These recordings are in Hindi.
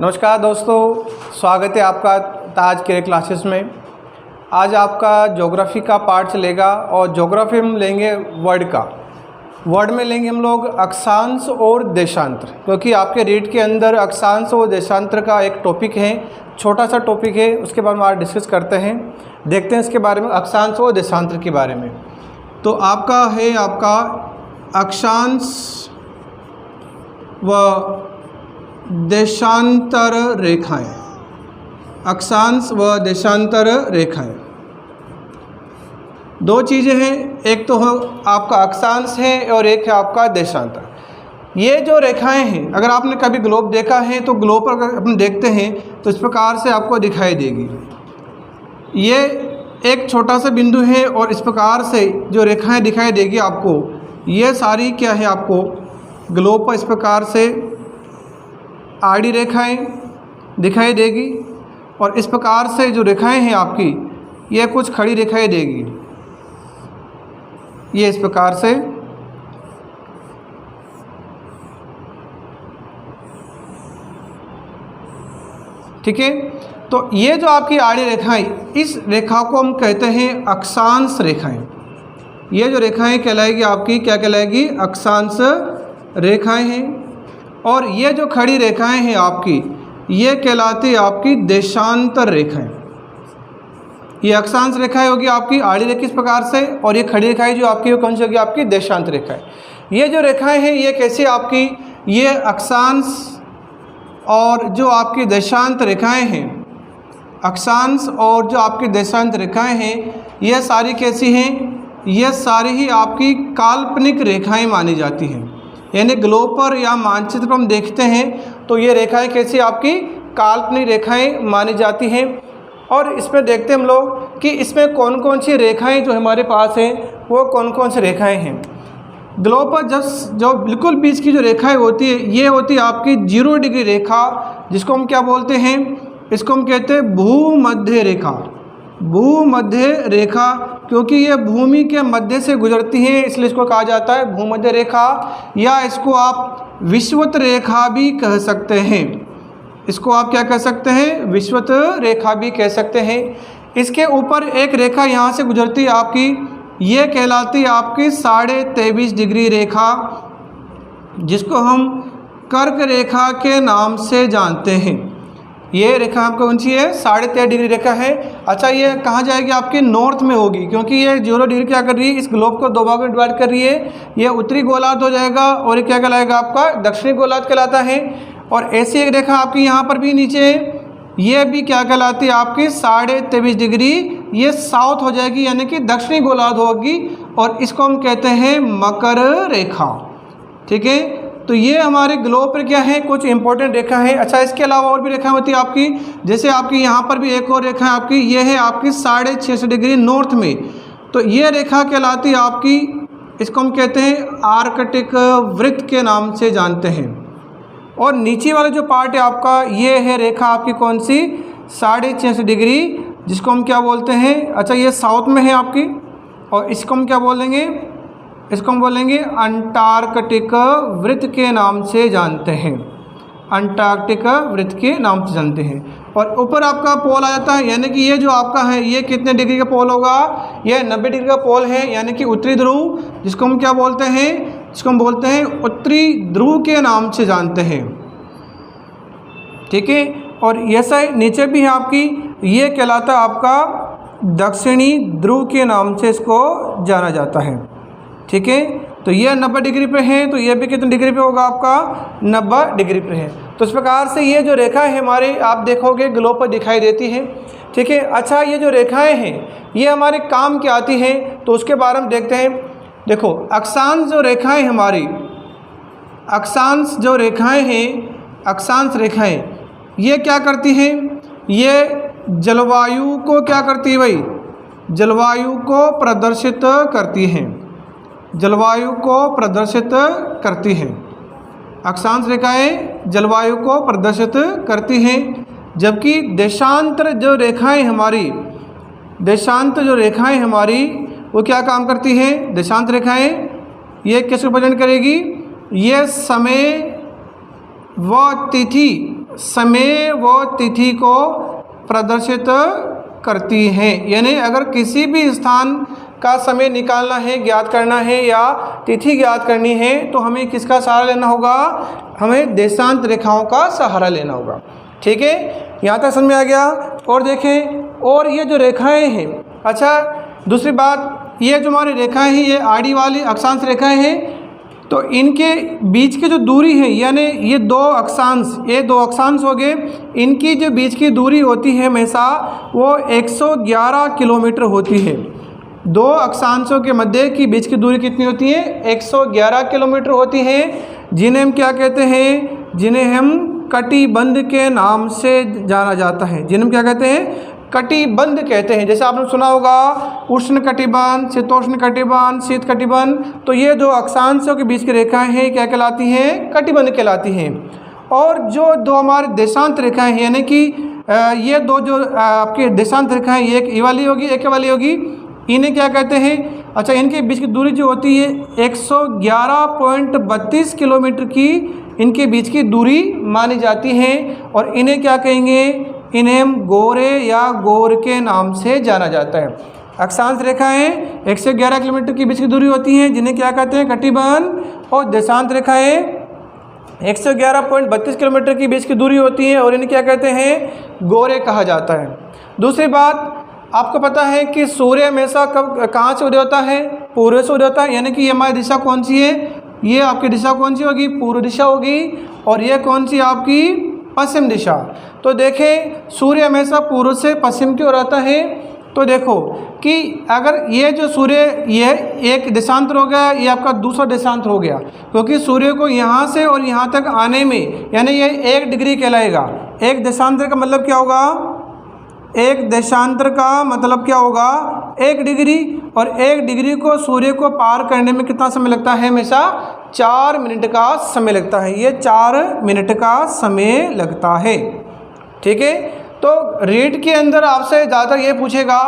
नमस्कार दोस्तों, स्वागत है आपका ताज के क्लासेस में। आज आपका ज्योग्राफी का पार्ट चलेगा और ज्योग्राफी में लेंगे वर्ड में लेंगे हम लोग अक्षांश और देशांतर, क्योंकि आपके रीड के अंदर अक्षांश और देशांतर का एक टॉपिक है, छोटा सा टॉपिक है, उसके बारे में आज डिस्कस करते हैं, देखते हैं इसके बारे में, अक्षांश और देशांतर के बारे में। तो आपका है अक्षांश व देशांतर रेखाएं, अक्षांश व देशांतर रेखाएं दो चीज़ें हैं, एक तो आपका अक्षांश है और एक है आपका देशांतर। ये जो रेखाएं हैं, अगर आपने कभी ग्लोब देखा है तो ग्लोब पर अगर अपन देखते हैं तो इस प्रकार से आपको दिखाई देगी। ये एक छोटा सा बिंदु है और इस प्रकार से जो रेखाएं दिखाई देगी आपको, ये सारी क्या है, आपको ग्लोब पर इस प्रकार से आड़ी रेखाएं दिखाई देगी और इस प्रकार से जो रेखाएं हैं आपकी, ये कुछ खड़ी रेखाएं देगी, ये इस प्रकार से। ठीक है, तो ये जो आपकी आड़ी रेखाएं, इस रेखा को हम कहते हैं अक्षांश रेखाएं। ये जो रेखाएं कहलाएगी आपकी, क्या कहलाएगी, अक्षांश रेखाएं हैं। और ये जो खड़ी रेखाएं हैं आपकी, ये कहलाती है आपकी देशांतर रेखाएं। ये अक्षांश रेखाएं होगी आपकी आड़ी रेखा इस प्रकार से, और ये खड़ी रेखाएं जो आपकी वो कौन सी होगी, आपकी देशांतर रेखाएं। ये जो रेखाएं हैं ये कैसी आपकी, ये अक्षांश और जो आपकी देशांत रेखाएं हैं, अक्षांश और जो आपकी देशांत रेखाएं हैं, ये सारी कैसी हैं, ये सारी ही आपकी काल्पनिक रेखाएं मानी जाती हैं। यानी ग्लोब पर या मानचित्र पर हम देखते हैं तो ये रेखाएं कैसी आपकी काल्पनिक रेखाएं मानी जाती हैं। और इसमें देखते हैं हम लोग कि इसमें कौन कौन सी रेखाएं जो हमारे पास हैं वो कौन कौन सी रेखाएं हैं। ग्लोब पर जो बिल्कुल बीच की जो रेखाएं होती है, ये होती है आपकी 0 डिग्री रेखा, जिसको हम क्या बोलते हैं, इसको हम कहते हैं भूमध्य रेखा। भूमध्य रेखा, क्योंकि ये भूमि के मध्य से गुजरती है इसलिए इसको कहा जाता है भूमध्य रेखा, या इसको आप विषुवत रेखा भी कह सकते हैं। इसको आप क्या कह सकते हैं, विषुवत रेखा भी कह सकते हैं। इसके ऊपर एक रेखा यहाँ से गुजरती है आपकी, ये कहलाती है आपकी 23.5 डिग्री रेखा, जिसको हम कर्क रेखा के नाम से जानते हैं। ये रेखा आपको कौन सी है, 13.5 डिग्री रेखा है। अच्छा, ये कहाँ जाएगी, आपके नॉर्थ में होगी, क्योंकि ये 0 डिग्री क्या कर रही है, इस ग्लोब को 2 भागों में डिवाइड कर रही है। ये उत्तरी गोलार्ध हो जाएगा और ये क्या कहलाएगा, आपका दक्षिणी गोलार्ध कहलाता है। और ऐसी एक रेखा आपकी यहाँ पर भी नीचे है, ये भी क्या कहलाती है आपकी 23.5 डिग्री, ये साउथ हो जाएगी, यानी कि दक्षिणी गोलार्ध होगी, और इसको हम कहते हैं मकर रेखा। ठीक है, तो ये हमारे ग्लोब पर क्या है, कुछ इंपॉर्टेंट रेखा है। अच्छा, इसके अलावा और भी रेखा होती है आपकी, जैसे आपकी यहाँ पर भी एक और रेखा है आपकी, ये है आपकी 650 डिग्री नॉर्थ में, तो ये रेखा कहलाती है आपकी, इसको हम कहते हैं आर्कटिक वृत्त के नाम से जानते हैं। और नीचे वाला जो पार्ट है आपका, ये है रेखा आपकी कौन सी, 650 डिग्री, जिसको हम क्या बोलते हैं, अच्छा ये साउथ में है आपकी, और इसको हम क्या बोलेंगे, इसको हम बोलेंगे अंटार्कटिक वृत्त के नाम से जानते हैं। अंटार्कटिक वृत्त के नाम से जानते हैं। और ऊपर आपका पोल आ जाता है, यानी कि ये जो आपका है ये कितने डिग्री का पोल होगा, ये 90 डिग्री का पोल है, यानी कि उत्तरी ध्रुव, जिसको हम क्या बोलते हैं, जिसको हम बोलते हैं उत्तरी ध्रुव के नाम से जानते हैं। ठीक है, और ये साइड नीचे भी है आपकी, ये कहलाता है आपका दक्षिणी ध्रुव के नाम से इसको जाना जाता है। ठीक है, तो ये 90 डिग्री पे है, तो ये भी कितने डिग्री पे होगा, आपका 90 डिग्री पे है। तो इस प्रकार से ये जो रेखा है हमारी, आप देखोगे ग्लोब पर दिखाई देती है। ठीक है, अच्छा ये जो रेखाएं हैं ये हमारे काम की आती हैं, तो उसके बारे में देखते हैं। देखो, अक्षांश जो रेखाएं हमारी, अक्षांश जो रेखाएं हैं, अक्षांश रेखाएं ये क्या करती हैं, ये जलवायु को क्या करती है भाई, जलवायु को प्रदर्शित करती हैं, जलवायु को प्रदर्शित करती हैं। अक्षांश रेखाएं जलवायु को प्रदर्शित करती हैं, जबकि देशांतर जो रेखाएं हमारी, देशांतर जो रेखाएं हमारी वो क्या काम करती हैं, देशांतर रेखाएं ये किसको रिप्रेजेंट करेगी, ये समय व तिथि समय व तिथि को प्रदर्शित करती हैं। यानी अगर किसी भी स्थान का समय निकालना है, ज्ञात करना है या तिथि ज्ञात करनी है तो हमें किसका सहारा लेना होगा? हमें देशांत रेखाओं का सहारा लेना होगा। ठीक है, यहाँ तक समझ में आ गया। और देखें, और ये जो रेखाएं हैं, अच्छा दूसरी बात, ये जो हमारी रेखाएं हैं ये आड़ी वाली अक्षांश रेखाएं हैं, तो इनके बीच की जो दूरी है, यानी ये दो अक्षांश हो गए, इनकी जो बीच की दूरी होती है हमेशा वो 111 किलोमीटर होती है। दो अक्षांशों के मध्य की बीच की दूरी कितनी होती है? 111 किलोमीटर होती है, जिन्हें हम क्या कहते हैं? जिन्हें हम कटिबंध के नाम से जाना जाता है। जिन्हें हम क्या कहते हैं? कटिबंध कहते हैं। जैसे आपने सुना होगा उष्ण कटिबंध, शीतोष्ण कटिबंध, शीत कटिबंध, तो ये जो अक्षांशों के बीच की रेखाएं हैं क्या कहलाती हैं? कटिबंध कहलाती हैं। और जो दो हमारे देशांत रेखाएं हैं, यानी कि ये दो जो आपके देशांत रेखाएं, एक ये वाली होगी, एक ये वाली होगी, इन्हें क्या कहते हैं? अच्छा, इनके बीच की दूरी जो होती है 111.32 किलोमीटर की इनके बीच की दूरी मानी जाती है। और इन्हें क्या कहेंगे? इन्हें हम गोरे या गोर के नाम से जाना जाता है। अक्षांश रेखाएं 111 किलोमीटर की बीच की दूरी होती हैं, जिन्हें क्या कहते हैं? कटिबंध। और देशांत रेखाएं 111.32 किलोमीटर की बीच की दूरी होती हैं और इन्हें क्या कहते हैं? गोरे कहा जाता है। दूसरी बात, आपको पता है कि सूर्य हमेशा कहाँ से उदय होता है? पूर्व से उदय होता है। यानी कि ये हमारी दिशा कौन सी है? ये आपकी दिशा कौन सी होगी? पूर्व दिशा होगी। और ये कौन सी आपकी? पश्चिम दिशा। तो देखें, सूर्य हमेशा पूर्व से पश्चिम की ओर आता है। तो देखो कि अगर ये जो सूर्य, ये एक देशांतर हो गया, ये आपका दूसरा देशांतर हो गया, क्योंकि सूर्य को यहाँ से और यहाँ तक आने में, यानी ये 1 डिग्री कहलाएगा। एक देशांतर का मतलब क्या होगा? एक देशांतर का मतलब क्या होगा? 1 डिग्री। और 1 डिग्री को सूर्य को पार करने में कितना समय लगता है? हमेशा 4 मिनट का समय लगता है। ये 4 मिनट का समय लगता है। ठीक है, तो रीड के अंदर आपसे ज़्यादा ये पूछेगा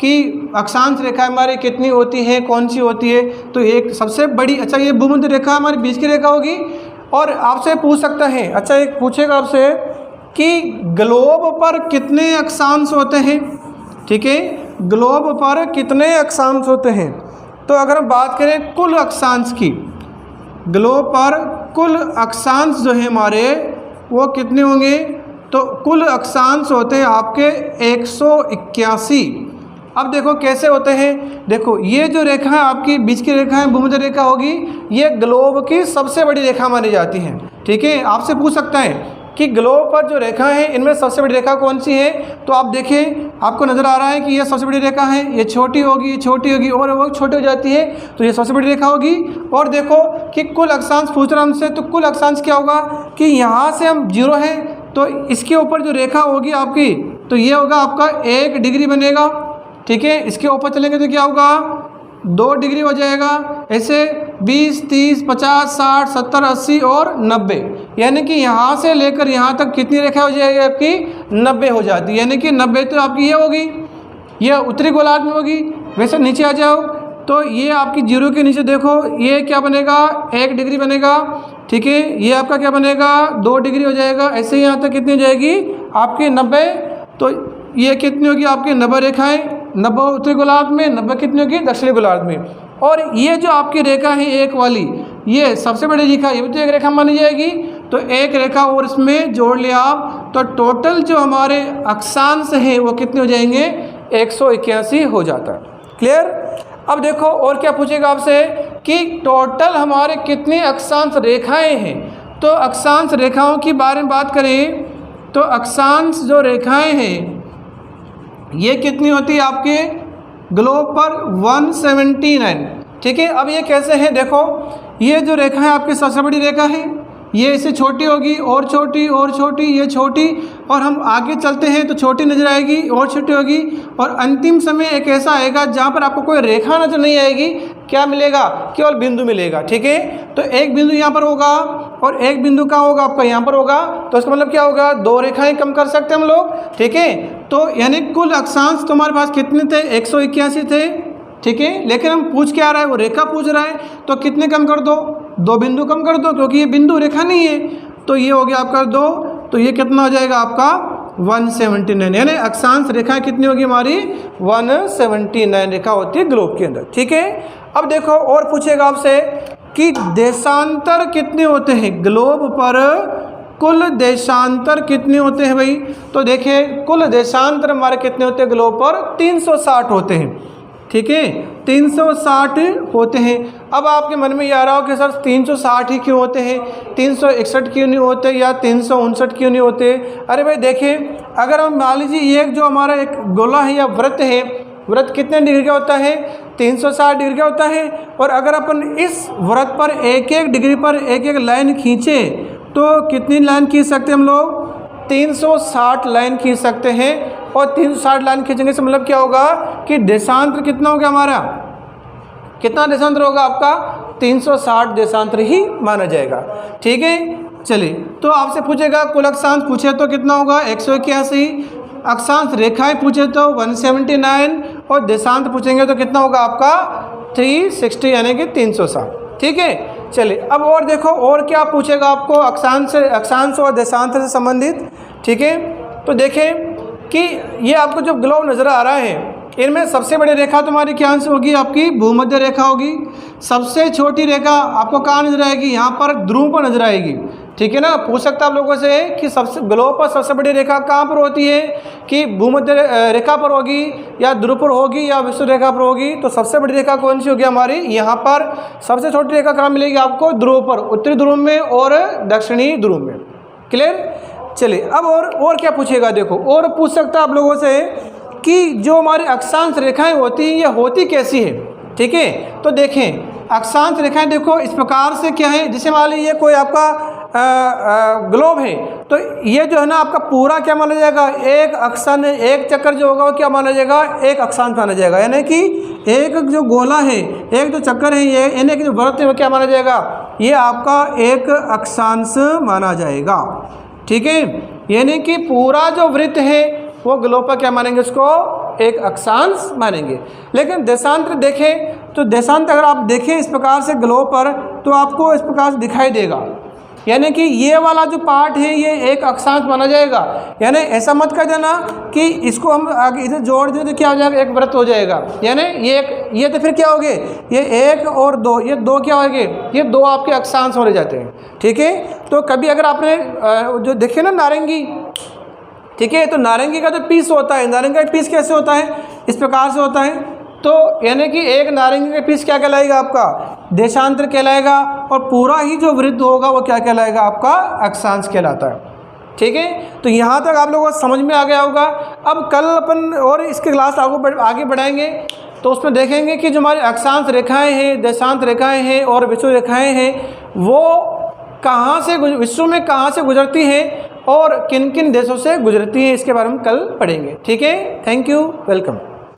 कि अक्षांश रेखा हमारी कितनी होती है, कौन सी होती है। तो एक सबसे बड़ी, अच्छा ये भूमध्य रेखा हमारी बीच की रेखा होगी। और आपसे पूछ सकता है, अच्छा एक पूछेगा आपसे कि ग्लोब पर कितने अक्षांश होते हैं? ठीक है, ग्लोब पर कितने अक्षांश होते हैं? तो अगर हम बात करें कुल अक्षांश की, ग्लोब पर कुल अक्षांश जो है हमारे वो कितने होंगे? तो कुल अक्षांश होते हैं आपके 181। अब देखो कैसे होते हैं। देखो, ये जो रेखा है आपकी बीच की रेखा है, भूमध्य रेखा होगी, ये ग्लोब की सबसे बड़ी रेखा मानी जाती है। ठीक है, आपसे पूछ सकता है कि ग्लोब पर जो रेखा है इनमें सबसे बड़ी रेखा कौन सी है? तो आप देखें, आपको नज़र आ रहा है कि ये सबसे बड़ी रेखा है, ये छोटी होगी, ये छोटी होगी और वो छोटी हो जाती है, तो ये सबसे बड़ी रेखा होगी। और देखो कि कुल अक्षांश पूछ रहा हमसे, तो कुल अक्षांश क्या होगा कि यहाँ से हम 0 है, तो इसके ऊपर जो रेखा होगी आपकी, तो ये होगा आपका 1 डिग्री बनेगा। ठीक है, इसके ऊपर चलेंगे तो क्या होगा? 2 डिग्री हो जाएगा। ऐसे 20, 30, 50, 60, 70, 80 और 90, यानी कि यहाँ से लेकर यहाँ तक कितनी रेखा हो जाएगी आपकी? 90 हो जाती है। यानी कि 90 तो आपकी ये होगी, ये उत्तरी गोलार्ध में होगी। वैसे नीचे आ जाओ तो ये आपकी 0 के नीचे देखो, ये क्या बनेगा? 1 डिग्री बनेगा। ठीक है, ये आपका क्या बनेगा? 2 डिग्री हो जाएगा। ऐसे यहाँ तक कितनी हो जाएगी आपकी? 90। तो ये कितनी होगी आपकी? 90 रेखाएं। 90 उत्तरी गोलार्ध में, 90 कितनी होगी? दक्षिणी गोलार्ध में। और ये जो आपकी रेखा है एक वाली, ये सबसे बड़ी रेखा, ये भी तो एक रेखा मानी जाएगी। तो एक रेखा और इसमें जोड़ लिया आप, तो टोटल जो हमारे अक्षांश हैं वो कितने हो जाएंगे? 181 हो जाता है। क्लियर? अब देखो और क्या पूछेगा आपसे कि टोटल हमारे कितनी अक्षांश रेखाएं हैं। तो अक्षांश रेखाओं की बारे में बात करें तो अक्षांश जो रेखाएं हैं ये कितनी होती है आपके ग्लोब पर? 179। ठीक है, अब ये कैसे है? देखो, ये जो रेखा है आपकी सबसे बड़ी रेखा है, ये इससे छोटी होगी और छोटी और छोटी, ये छोटी, और हम आगे चलते हैं तो छोटी नज़र आएगी और छोटी होगी, और अंतिम समय एक ऐसा आएगा जहाँ पर आपको कोई रेखा नजर नहीं आएगी। क्या मिलेगा? केवल बिंदु मिलेगा। ठीक है, तो एक बिंदु यहाँ पर होगा और एक बिंदु कहाँ होगा? आपका यहाँ पर होगा। तो इसका मतलब क्या होगा? 2 रेखाएं कम कर सकते हैं हम लोग। ठीक है, तो यानी कुल अक्षांश तुम्हारे पास कितने थे? 181 थे। ठीक है, लेकिन हम पूछ क्या रहा है? वो रेखा पूछ रहा है, तो कितने कम कर दो? 2 बिंदु कम कर दो, क्योंकि ये बिंदु रेखा नहीं है। तो ये हो गया आपका 2, तो ये कितना हो जाएगा आपका 179, यानी अक्षांश रेखाएं कितनी होगी हमारी 179 रेखा होती है ग्लोब के अंदर। ठीक है, अब देखो और पूछेगा आपसे कि देशांतर कितने होते हैं ग्लोब पर, कुल देशांतर कितने होते हैं भाई। तो देखें कुल देशांतर हमारे कितने होते हैं ग्लोब पर 360 होते हैं। ठीक है, 360 होते हैं। अब आपके मन में ये आ रहा हो कि सर 360 ही क्यों होते हैं, 361 क्यों नहीं होते या 359 क्यों नहीं होते। अरे भाई देखें, अगर हम मान लीजिए एक जो हमारा एक गोला है या वृत्त है, वृत्त कितने डिग्री का होता है 360 डिग्री का होता है। और अगर अपन इस वृत्त पर एक एक डिग्री पर एक एक लाइन खींचे तो कितनी लाइन खींच सकते हैं हम लोग 360 लाइन खींच सकते हैं। और 360 लाइन खींचने से मतलब क्या होगा कि देशांतर कितना हो गया हमारा, कितना देशांतर होगा आपका 360 देशांतर ही माना जाएगा। ठीक है, चलिए तो आपसे पूछेगा कुल अक्षांश पूछे तो कितना होगा 181, अक्षांश रेखाएं पूछे तो 179 और देशांत पूछेंगे तो कितना होगा आपका 360 यानी कि 360। ठीक है, चलिए अब और देखो और क्या पूछेगा आपको अक्षांश और देशांतर से संबंधित। ठीक है, तो देखें कि ये आपको जो ग्लोब नज़र आ रहा है इनमें सबसे बड़ी रेखा तुम्हारी क्या से होगी आपकी भूमध्य रेखा होगी। सबसे छोटी रेखा आपको कहाँ नजर आएगी, यहाँ पर ध्रुव पर नजर आएगी। ठीक है ना, पूछ सकता आप लोगों से कि सबसे ग्लोब पर सबसे बड़ी रेखा कहाँ पर होती है, कि भूमध्य रेखा पर होगी या ध्रुव पर होगी या विषुवत रेखा पर होगी। तो सबसे बड़ी रेखा कौन सी होगी हमारी, यहाँ पर। सबसे छोटी रेखा कहाँ मिलेगी आपको, ध्रुव पर, उत्तरी ध्रुव में और दक्षिणी ध्रुव में। क्लियर, चलिए अब और क्या पूछेगा, देखो और पूछ सकता है आप लोगों से कि जो हमारी अक्षांश रेखाएं होती हैं ये होती कैसी है। ठीक है, तो देखें अक्षांश रेखाएं देखो इस प्रकार से क्या है, जैसे मान लीजिए कोई आपका ग्लोब है तो ये जो है ना आपका पूरा क्या माना जाएगा, एक अक्षांश, एक चक्कर जो होगा वो क्या माना जाएगा, एक अक्षांश माना जाएगा। यानी कि एक जो गोला है, एक जो चक्कर है, ये यानी कि जो वृत्त है वो क्या माना जाएगा, ये आपका एक अक्षांश माना जाएगा। ठीक है, यानी कि पूरा जो वृत्त है वो ग्लोब पर क्या मानेंगे, उसको एक अक्षांश मानेंगे। लेकिन देशांतर देखें तो देशांतर अगर आप देखें इस प्रकार से ग्लोब पर तो आपको इस प्रकार से दिखाई देगा, यानी कि ये वाला जो पार्ट है ये एक अक्षांश माना जाएगा। यानी ऐसा मत कर देना कि इसको हम आगे इसे जोड़ दें तो क्या हो जाएगा, एक वृत्त हो जाएगा। यानी ये तो फिर क्या हो गए, ये एक और दो, ये दो क्या हो गए, ये दो आपके अक्षांश हो जाते हैं। ठीक है, तो कभी अगर आपने जो देखे ना नारंगी, ठीक है, तो नारंगी का जो पीस होता है, नारंगी का पीस कैसे होता है, इस प्रकार से होता है। तो यानी कि एक नारंगी का पीस क्या कहलाएगा आपका, देशांतर कहलाएगा। और पूरा ही जो वृत्त होगा वो क्या कहलाएगा, आपका अक्षांश कहलाता है। ठीक है, तो यहाँ तक आप लोगों को समझ में आ गया होगा। अब कल अपन और इसके क्लास आगे बढ़ाएंगे तो उसमें देखेंगे कि जो हमारी अक्षांश रेखाएँ हैं, देशांत रेखाएँ हैं और विषुवत रेखाएँ हैं वो कहाँ से विश्व में कहाँ से गुजरती हैं और किन किन देशों से गुजरती हैं, इसके बारे में कल पढ़ेंगे। ठीक है, थैंक यू, वेलकम।